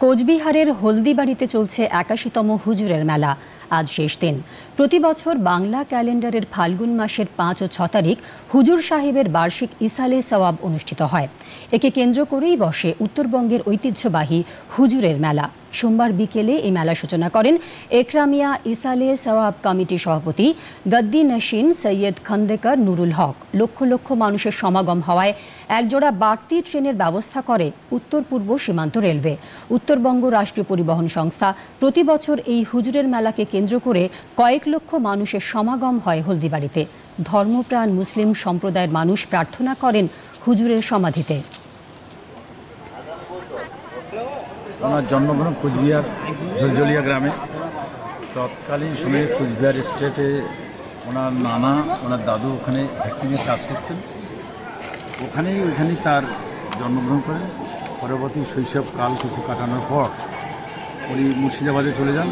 কোচবিহারের হলদিবাড়িতে চলছে ৮১তম হুজুরের মেলা। আজ শেষ দিন। প্রতি বছর বাংলা ক্যালেন্ডারের ফাল্গুন মাসের ৫ ও ৬ তারিখ হুজুর সাহেবের বার্ষিক ইসালে সওয়াব অনুষ্ঠিত হয়। একে কেন্দ্র করেই বসে উত্তরবঙ্গের ঐতিহ্যবাহী হুজুরের মেলা। সোমবার বিকেলে এই মেলা সূচনা করেন একরামিয়া ইসালে সওয়াব কমিটির সভাপতি গদ্দি নশীন সৈয়দ খন্দেকার নুরুল হক। লক্ষ লক্ষ মানুষের সমাগম হওয়ায় একজোড়া বাড়তি ট্রেনের ব্যবস্থা করে উত্তর পূর্ব সীমান্ত রেলওয়ে। উত্তরবঙ্গ রাষ্ট্রীয় পরিবহন সংস্থা প্রতি বছর এই হুজুরের মেলাকে কেন্দ্র করে কয়েক লক্ষ মানুষের সমাগম হয় হলদিবাড়িতে। ধর্মপ্রাণ মুসলিম সম্প্রদায়ের মানুষ প্রার্থনা করেন হুজুরের সমাধিতে। ওনার জন্মগ্রহণ কোচবিহার ঝলঝলিয়া গ্রামে। তৎকালীন সময়ে কোচবিহার স্টেটে ওনার নানা ওনার দাদু ওখানে হ্যাকিংয়ের কাজ করতেন। ওইখানেই তার জন্মগ্রহণ করেন। পরবর্তী শৈশবকাল কিছু কাটানোর পর উনি মুর্শিদাবাদে চলে যান।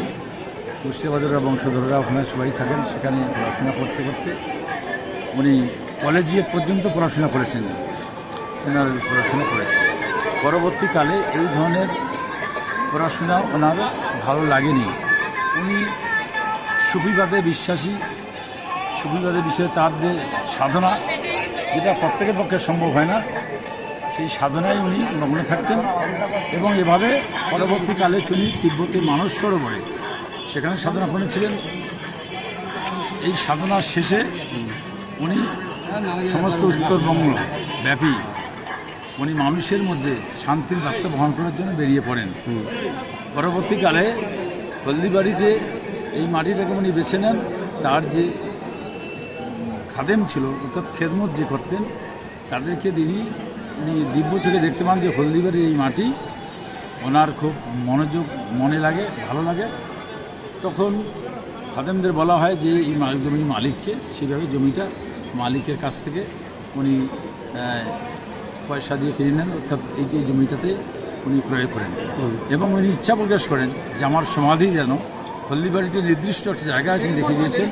মুর্শিদাবাদের বংশধররা ওখানে সবাই থাকেন। সেখানে পড়াশোনা করতে করতে উনি কলেজিয়েট পর্যন্ত পড়াশোনা করেছেন, জেনারেল পড়াশোনা করেছেন। পরবর্তীকালে এই ধরনের পড়াশোনা ওনার ভালো লাগেনি। উনি সুফিবাদে বিশ্বাসী। সুফিবাদের বিষয়ে তার যে সাধনা, যেটা প্রত্যেকের পক্ষে সম্ভব হয় না, সেই সাধনায় উনি মগ্ন থাকতেন। এবং এভাবে পরবর্তীকালে তিনি তিব্বতের মানস সরোবরে সেখানে সাধনা করেছিলেন। এই সাধনার শেষে উনি সমস্ত উত্তরবঙ্গ ব্যাপী উনি মানুষের মধ্যে শান্তির বার্তা বহন করার জন্য বেরিয়ে পড়েন। পরবর্তীকালে হলদিবাড়িতে এই মাটিটাকে উনি বেছে নেন। তার যে খাদেম ছিল, অর্থাৎ খেদমত যে করতেন, তাদেরকে উনি দিব্য চোখে দেখতে পান যে হলদিবাড়ির এই মাটি ওনার খুব মনে লাগে, ভালো লাগে। তখন খাদেমদের বলা হয় যে এই জমির মালিককে, সেভাবে জমিটা মালিকের কাছ থেকে উনি পয়সা দিয়ে কিনে নেন, অর্থাৎ এই জমিটাতে উনি ক্রয় করেন। এবং উনি ইচ্ছা প্রকাশ করেন যে আমার সমাধি যেন হলদিবাড়িতে নির্দিষ্ট একটা জায়গায় তিনি রেখে দিয়েছেন।